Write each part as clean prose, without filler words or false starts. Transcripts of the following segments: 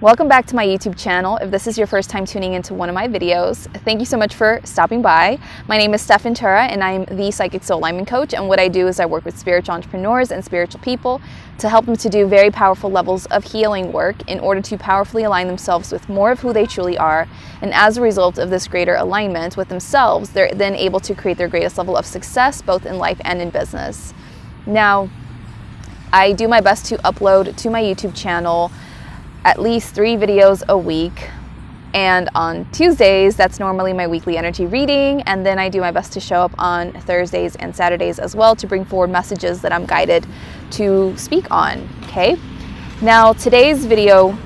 Welcome back to my YouTube channel. If this is your first time tuning into one of my videos, thank you so much for stopping by. My name is Stef and I'm the Psychic Soul Alignment Coach, and what I do is I work with spiritual entrepreneurs and spiritual people to help them to do very powerful levels of healing work in order to powerfully align themselves with more of who they truly are, and as a result of this greater alignment with themselves, they're then able to create their greatest level of success both in life and in business. Now, I do my best to upload to my YouTube channel at least 3 videos a week, and on Tuesdays that's normally my weekly energy reading, and then I do my best to show up on Thursdays and Saturdays as well to bring forward messages that I'm guided to speak on. Okay, now today's video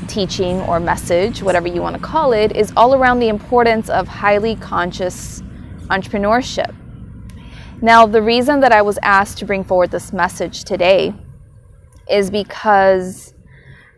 teaching or message, whatever you want to call it, is all around the importance of highly conscious entrepreneurship. Now, the reason that I was asked to bring forward this message today is because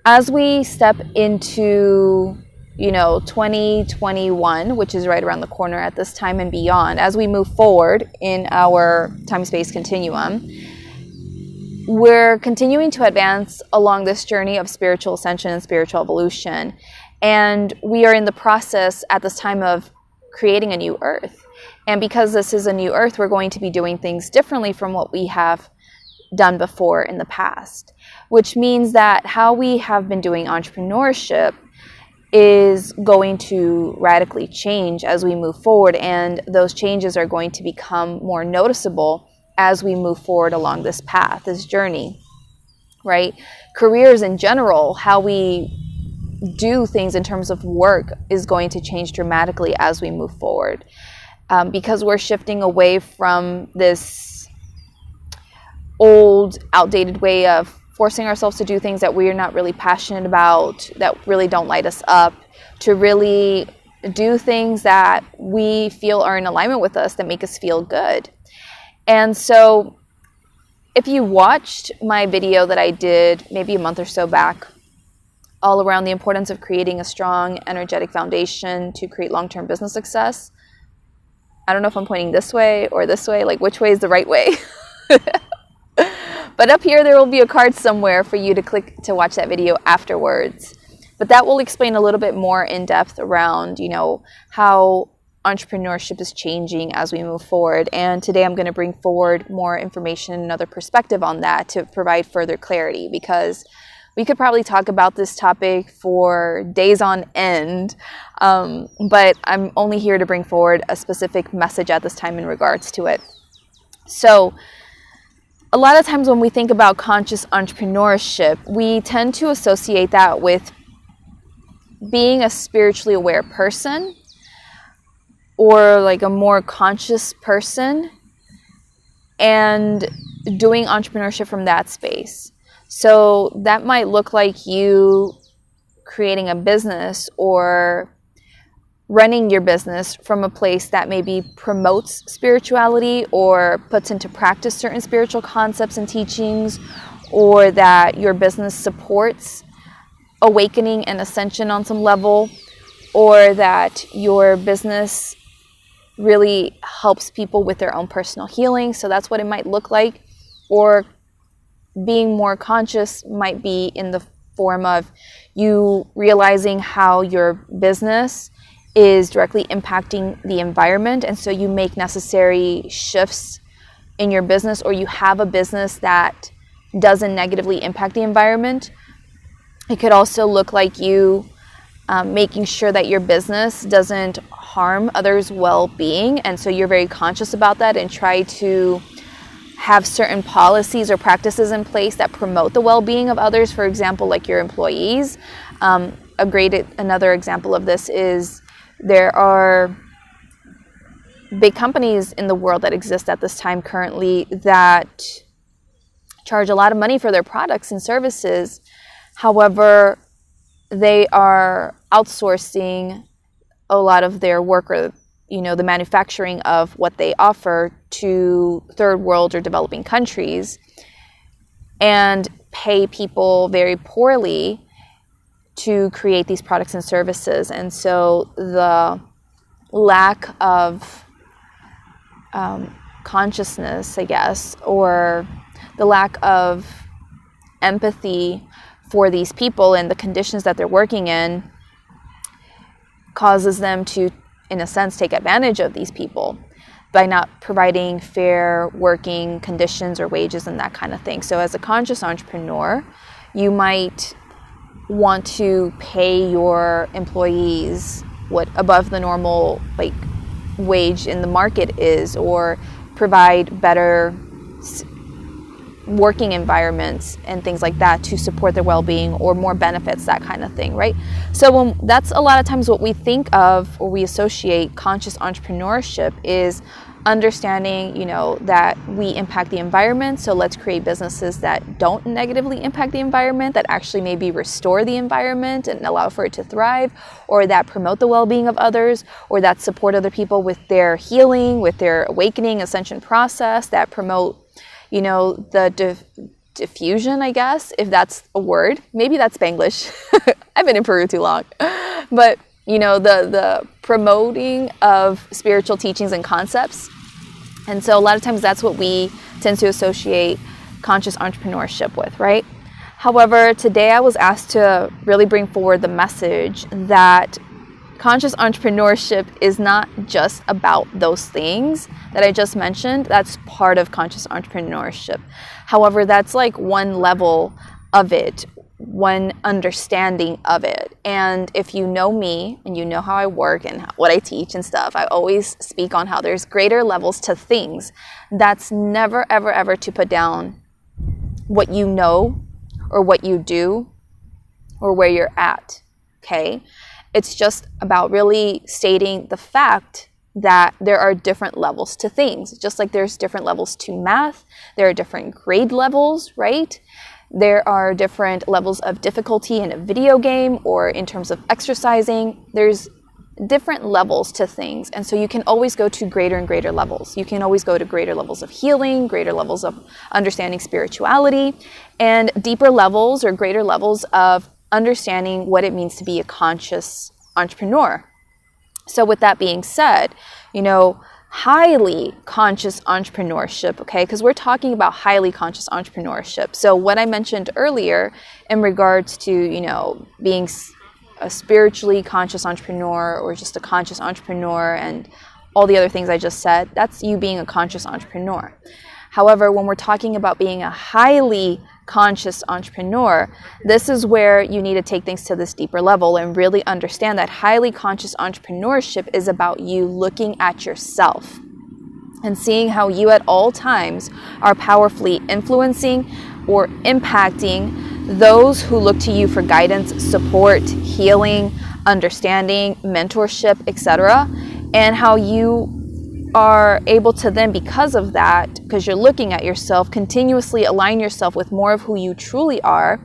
as we step into, 2021, which is right around the corner at this time and beyond, as we move forward in our time-space continuum, we're continuing to advance along this journey of spiritual ascension and spiritual evolution. And we are in the process at this time of creating a new earth. And because this is a new earth, we're going to be doing things differently from what we have done before in the past, which means that how we have been doing entrepreneurship is going to radically change as we move forward, and those changes are going to become more noticeable as we move forward along this path, this journey, right? Careers in general, how we do things in terms of work is going to change dramatically as we move forward, because we're shifting away from this old, outdated way of forcing ourselves to do things that we're not really passionate about, that really don't light us up, to really do things that we feel are in alignment with us, that make us feel good. And so if you watched my video that I did maybe a month or so back, all around the importance of creating a strong, energetic foundation to create long-term business success, I don't know if I'm pointing this way or this way, like which way is the right way. But up here, there will be a card somewhere for you to click to watch that video afterwards. But that will explain a little bit more in depth around, how entrepreneurship is changing as we move forward. And today I'm going to bring forward more information and another perspective on that to provide further clarity, because we could probably talk about this topic for days on end. But I'm only here to bring forward a specific message at this time in regards to it. So, a lot of times when we think about conscious entrepreneurship, we tend to associate that with being a spiritually aware person or like a more conscious person and doing entrepreneurship from that space. So that might look like you creating a business or running your business from a place that maybe promotes spirituality or puts into practice certain spiritual concepts and teachings, or that your business supports awakening and ascension on some level, or that your business really helps people with their own personal healing. So that's what it might look like. Or being more conscious might be in the form of you realizing how your business is directly impacting the environment, and so you make necessary shifts in your business, or you have a business that doesn't negatively impact the environment. It could also look like you making sure that your business doesn't harm others' well-being, and so you're very conscious about that and try to have certain policies or practices in place that promote the well-being of others, for example, like your employees. Another example of this is there are big companies in the world that exist at this time currently that charge a lot of money for their products and services. However, they are outsourcing a lot of their work, or the manufacturing of what they offer, to third world or developing countries, and pay people very poorly to create these products and services. And so the lack of consciousness, I guess, or the lack of empathy for these people, and the conditions that they're working in causes them to, in a sense, take advantage of these people by not providing fair working conditions or wages and that kind of thing. So as a conscious entrepreneur, you might want to pay your employees what above the normal like wage in the market is, or provide better working environments and things like that to support their well-being, or more benefits, that kind of thing, right? So that's a lot of times what we think of, or we associate conscious entrepreneurship is understanding, that we impact the environment. So let's create businesses that don't negatively impact the environment, that actually maybe restore the environment and allow for it to thrive, or that promote the well-being of others, or that support other people with their healing, with their awakening, ascension process, that promote the diffusion, I guess, if that's a word. Maybe that's Spanglish. I've been in Peru too long. But, the promoting of spiritual teachings and concepts. And so a lot of times that's what we tend to associate conscious entrepreneurship with, right? However, today I was asked to really bring forward the message that conscious entrepreneurship is not just about those things that I just mentioned. That's part of conscious entrepreneurship. However, that's like one level of it, one understanding of it. And if you know me and you know how I work and what I teach and stuff, I always speak on how there's greater levels to things. That's never, ever, ever to put down what you know or what you do or where you're at, okay? It's just about really stating the fact that there are different levels to things. Just like there's different levels to math, there are different grade levels, right? There are different levels of difficulty in a video game or in terms of exercising. There's different levels to things. And so you can always go to greater and greater levels. You can always go to greater levels of healing, greater levels of understanding spirituality, and deeper levels or greater levels of understanding what it means to be a conscious entrepreneur. So with that being said, highly conscious entrepreneurship, okay, because we're talking about highly conscious entrepreneurship. So what I mentioned earlier in regards to, being a spiritually conscious entrepreneur or just a conscious entrepreneur and all the other things I just said, that's you being a conscious entrepreneur. However, when we're talking about being a highly conscious entrepreneur, this is where you need to take things to this deeper level and really understand that highly conscious entrepreneurship is about you looking at yourself and seeing how you at all times are powerfully influencing or impacting those who look to you for guidance, support, healing, understanding, mentorship, etc., and how you are able to then, because of that, because you're looking at yourself, continuously align yourself with more of who you truly are.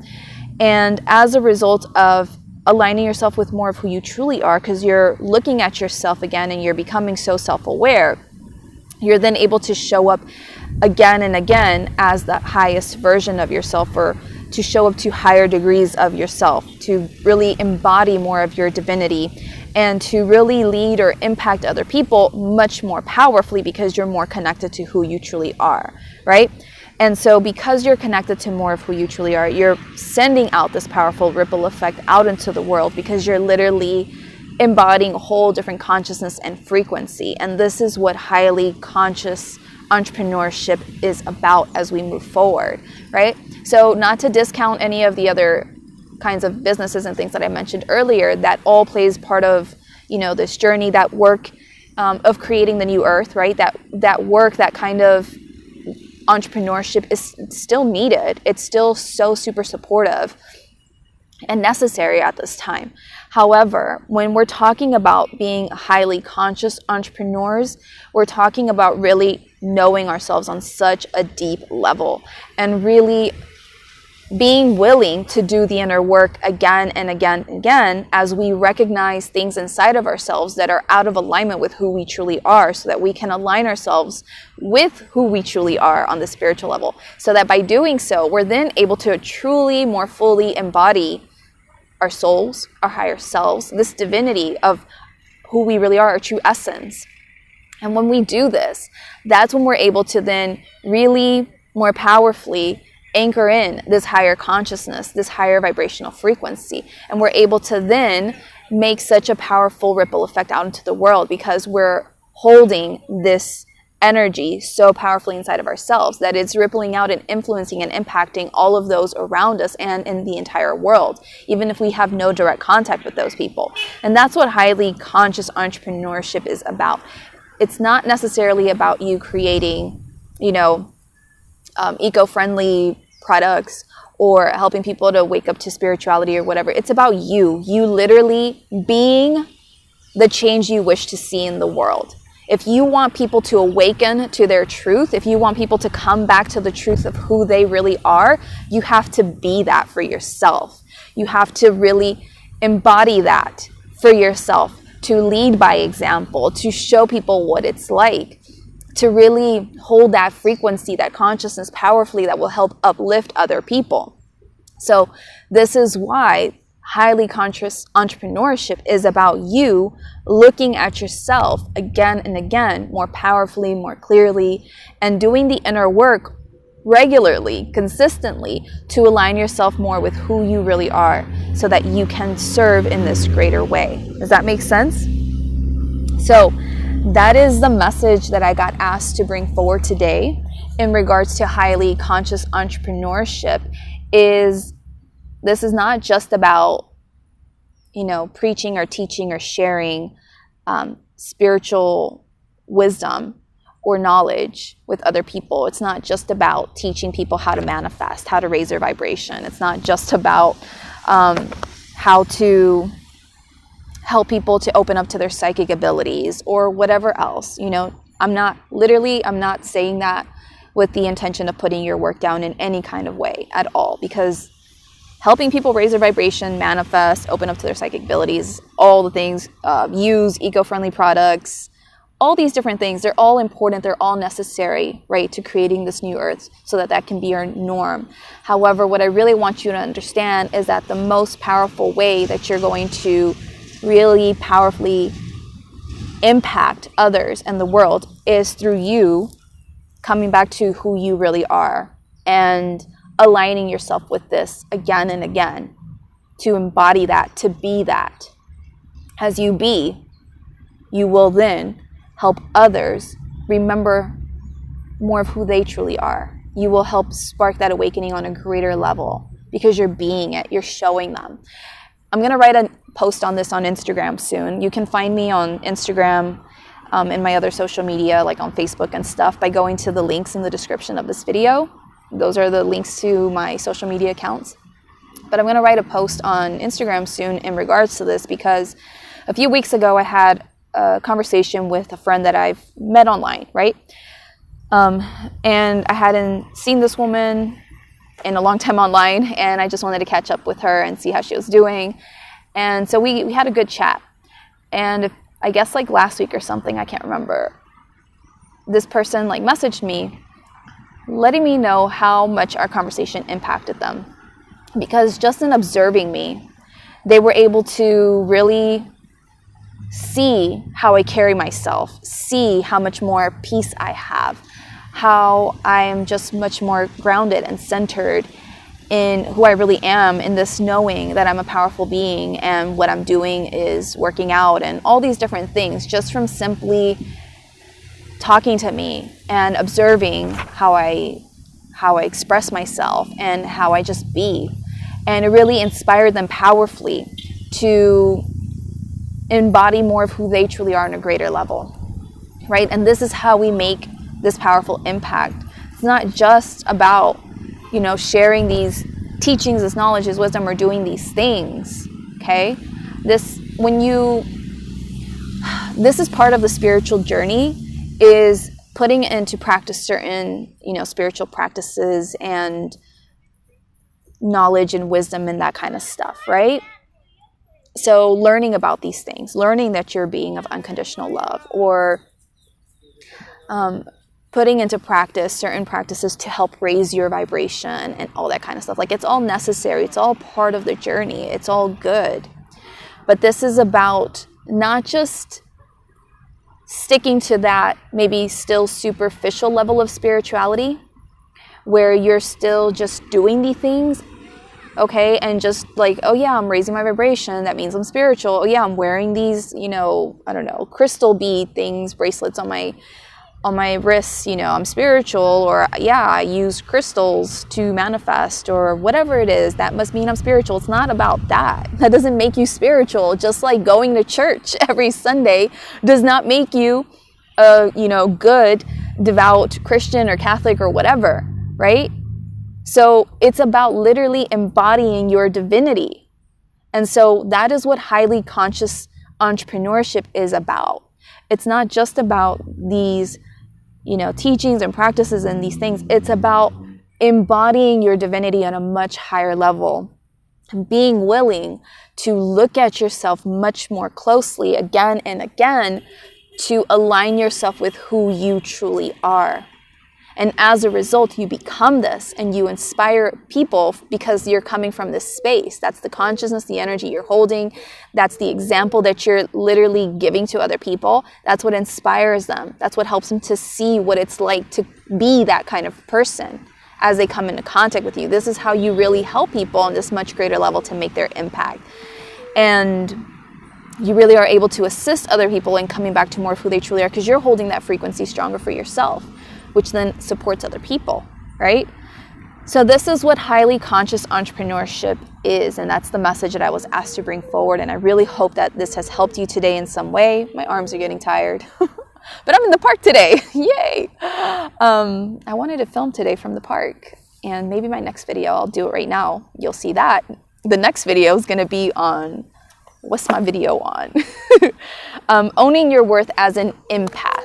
And as a result of aligning yourself with more of who you truly are, because you're looking at yourself again and you're becoming so self-aware, you're then able to show up again and again as the highest version of yourself, or to show up to higher degrees of yourself, to really embody more of your divinity, and to really lead or impact other people much more powerfully because you're more connected to who you truly are, right? And so because you're connected to more of who you truly are, you're sending out this powerful ripple effect out into the world because you're literally embodying a whole different consciousness and frequency. And this is what highly conscious entrepreneurship is about as we move forward, right? So not to discount any of the other kinds of businesses and things that I mentioned earlier, that all plays part of, this journey, that work of creating the new earth, right? That work, that kind of entrepreneurship is still needed. It's still so super supportive and necessary at this time. However, when we're talking about being highly conscious entrepreneurs, we're talking about really knowing ourselves on such a deep level and really being willing to do the inner work again and again and again as we recognize things inside of ourselves that are out of alignment with who we truly are, so that we can align ourselves with who we truly are on the spiritual level, so that by doing so, we're then able to truly more fully embody our souls, our higher selves, this divinity of who we really are, our true essence. And when we do this, that's when we're able to then really more powerfully anchor in this higher consciousness, this higher vibrational frequency. And we're able to then make such a powerful ripple effect out into the world because we're holding this energy so powerfully inside of ourselves that it's rippling out and influencing and impacting all of those around us and in the entire world, even if we have no direct contact with those people. And that's what highly conscious entrepreneurship is about. It's not necessarily about you creating, eco-friendly products or helping people to wake up to spirituality or whatever. It's about you literally being the change you wish to see in the world. If you want people to awaken to their truth, if you want people to come back to the truth of who they really are, you have to be that for yourself. You have to really embody that for yourself, to lead by example, to show people what it's like, to really hold that frequency, that consciousness powerfully that will help uplift other people. So this is why highly conscious entrepreneurship is about you looking at yourself again and again, more powerfully, more clearly, and doing the inner work regularly, consistently, to align yourself more with who you really are so that you can serve in this greater way. Does that make sense? So that is the message that I got asked to bring forward today in regards to highly conscious entrepreneurship. This is not just about, preaching or teaching or sharing spiritual wisdom or knowledge with other people. It's not just about teaching people how to manifest, how to raise their vibration. It's not just about how to help people to open up to their psychic abilities or whatever else. I'm not saying that with the intention of putting your work down in any kind of way at all, because helping people raise their vibration, manifest, open up to their psychic abilities, all the things, use eco-friendly products, all these different things, they're all important, they're all necessary, right, to creating this new earth so that can be our norm. However, what I really want you to understand is that the most powerful way that you're going to really powerfully impact others and the world is through you coming back to who you really are and aligning yourself with this again and again, to embody that, to be that. As you be, you will then help others remember more of who they truly are. You will help spark that awakening on a greater level because you're being it, you're showing them. I'm going to write a post on this on Instagram soon. You can find me on Instagram and my other social media, like on Facebook and stuff, by going to the links in the description of this video. Those are the links to my social media accounts. But I'm going to write a post on Instagram soon in regards to this because a few weeks ago I had a conversation with a friend that I've met online, right? And I hadn't seen this woman in a long time online, and I just wanted to catch up with her and see how she was doing. And so we had a good chat. And I guess like last week or something, I can't remember, this person messaged me letting me know how much our conversation impacted them. Because just in observing me, they were able to really see how I carry myself, see how much more peace I have, how I am just much more grounded and centered in who I really am, in this knowing that I'm a powerful being and what I'm doing is working out and all these different things, just from simply talking to me and observing how I express myself and how I just be. And it really inspired them powerfully to embody more of who they truly are on a greater level, right? And this is how we make this powerful impact. It's not just about, sharing these teachings, this knowledge, this wisdom, or doing these things, okay? This is part of the spiritual journey, is putting into practice certain, spiritual practices and knowledge and wisdom and that kind of stuff, right? So learning about these things, learning that you're a being of unconditional love, or putting into practice certain practices to help raise your vibration and all that kind of stuff. It's all necessary. It's all part of the journey. It's all good. But this is about not just sticking to that maybe still superficial level of spirituality, where you're still just doing the things, okay, and just like, oh yeah, I'm raising my vibration, that means I'm spiritual. Oh yeah, I'm wearing these, I don't know, crystal bead things, bracelets on my wrists, I'm spiritual. Or yeah, I use crystals to manifest, or whatever it is, that must mean I'm spiritual. It's not about that. That doesn't make you spiritual. Just like going to church every Sunday does not make you a good, devout Christian or Catholic or whatever, right? So it's about literally embodying your divinity. And so that is what highly conscious entrepreneurship is about. It's not just about these, teachings and practices and these things. It's about embodying your divinity on a much higher level. And being willing to look at yourself much more closely again and again to align yourself with who you truly are. And as a result, you become this and you inspire people because you're coming from this space. That's the consciousness, the energy you're holding. That's the example that you're literally giving to other people. That's what inspires them. That's what helps them to see what it's like to be that kind of person as they come into contact with you. This is how you really help people on this much greater level to make their impact. And you really are able to assist other people in coming back to more of who they truly are because you're holding that frequency stronger for yourself, which then supports other people, right? So this is what highly conscious entrepreneurship is, and that's the message that I was asked to bring forward, and I really hope that this has helped you today in some way. My arms are getting tired, but I'm in the park today. Yay! I wanted to film today from the park, and maybe my next video, I'll do it right now. You'll see that. The next video is going to be on, what's my video on? Owning your worth as an empath.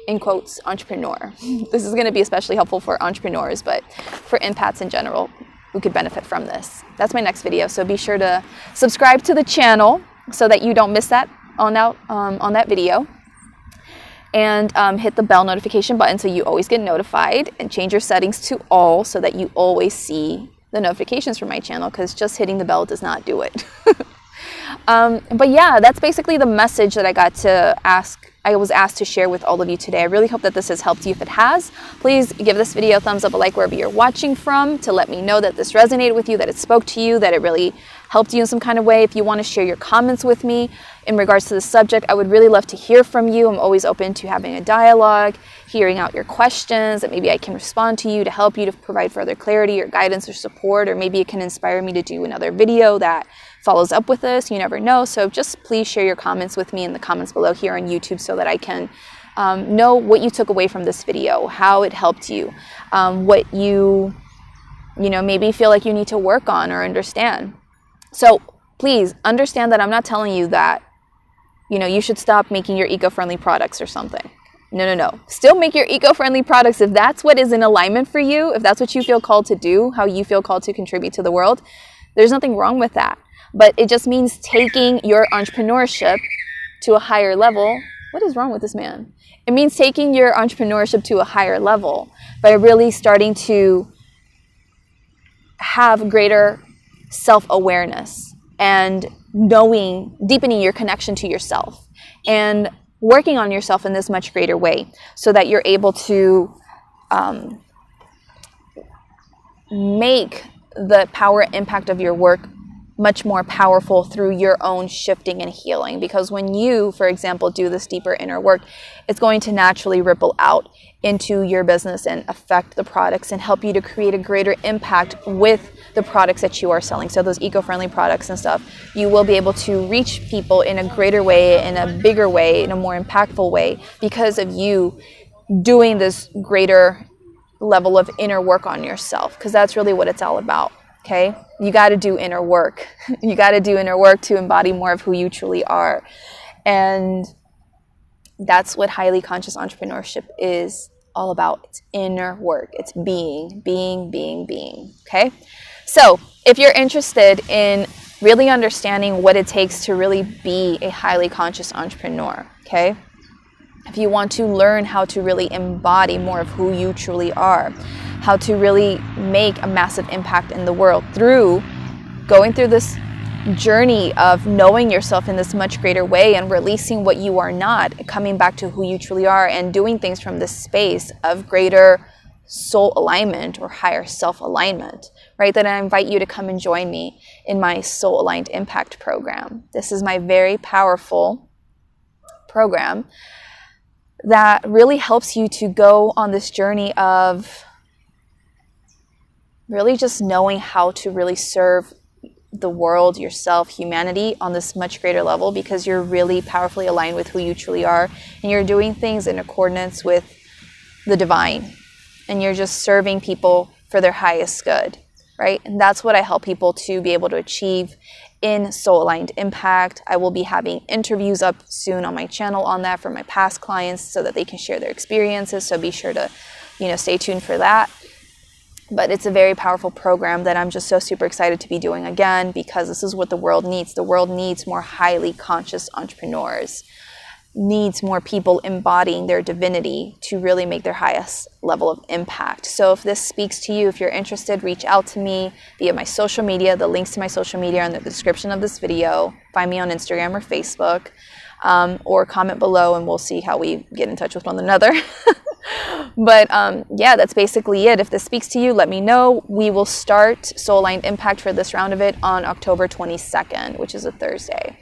In quotes, entrepreneur. This is going to be especially helpful for entrepreneurs, but for empaths in general who could benefit from this. That's my next video, so be sure to subscribe to the channel so that you don't miss that on that video. And hit the bell notification button so you always get notified, and change your settings to all so that you always see the notifications from my channel, because just hitting the bell does not do it. But yeah, that's basically the message that I was asked to share with all of you today. I really hope that this has helped you. If it has, please give this video a thumbs up, a like wherever you're watching from, to let me know that this resonated with you, that it spoke to you, that it really helped you in some kind of way. If you want to share your comments with me in regards to the subject, I would really love to hear from you. I'm always open to having a dialogue, hearing out your questions, that maybe I can respond to you to help you to provide further clarity or guidance or support, or maybe it can inspire me to do another video that follows up with this. You never know. So just please share your comments with me in the comments below here on YouTube so that I can know what you took away from this video, how it helped you, what you maybe feel like you need to work on or understand. So please understand that I'm not telling you that, you should stop making your eco-friendly products or something. No. Still make your eco-friendly products if that's what is in alignment for you, if that's what you feel called to do, how you feel called to contribute to the world. There's nothing wrong with that. But it just means taking your entrepreneurship to a higher level. What is wrong with this man? It means taking your entrepreneurship to a higher level by really starting to have greater self-awareness and deepening your connection to yourself and working on yourself in this much greater way so that you're able to make the power impact of your work much more powerful through your own shifting and healing. Because when you, for example, do this deeper inner work, it's going to naturally ripple out into your business and affect the products and help you to create a greater impact with the products that you are selling. So those eco-friendly products and stuff, you will be able to reach people in a greater way, in a bigger way, in a more impactful way, because of you doing this greater level of inner work on yourself, because that's really what it's all about. Okay, you got to do inner work. You got to do inner work to embody more of who you truly are. And that's what highly conscious entrepreneurship is all about. It's inner work. It's being. Okay, so if you're interested in really understanding what it takes to really be a highly conscious entrepreneur, okay, if you want to learn how to really embody more of who you truly are, how to really make a massive impact in the world through going through this journey of knowing yourself in this much greater way and releasing what you are not, coming back to who you truly are, and doing things from this space of greater soul alignment or higher self-alignment, right, then I invite you to come and join me in my Soul Aligned Impact program. This is my very powerful program that really helps you to go on this journey of really just knowing how to really serve the world, yourself, humanity on this much greater level, because you're really powerfully aligned with who you truly are, and you're doing things in accordance with the divine, and you're just serving people for their highest good, right? And that's what I help people to be able to achieve in Soul Aligned Impact. I will be having interviews up soon on my channel on that for my past clients so that they can share their experiences. So be sure to, stay tuned for that. But it's a very powerful program that I'm just so super excited to be doing again, because this is what the world needs. The world needs more highly conscious entrepreneurs, needs more people embodying their divinity to really make their highest level of impact. So if this speaks to you, if you're interested, reach out to me via my social media. The links to my social media are in the description of this video. Find me on Instagram or Facebook, or comment below, and we'll see how we get in touch with one another. But yeah, that's basically it. If this speaks to you, let me know. We will start Soul Aligned Impact for this round of it on October 22nd, which is a Thursday.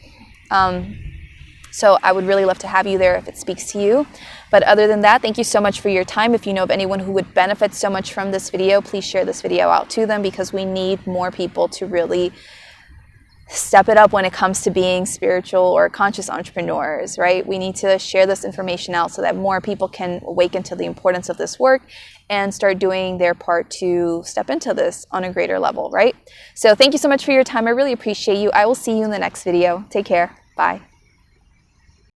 So I would really love to have you there if it speaks to you. But other than that, thank you so much for your time. If you know of anyone who would benefit so much from this video, please share this video out to them, because we need more people to really step it up when it comes to being spiritual or conscious entrepreneurs, right? We need to share this information out so that more people can awaken to the importance of this work and start doing their part to step into this on a greater level, right? So thank you so much for your time. I really appreciate you. I will see you in the next video. Take care. Bye.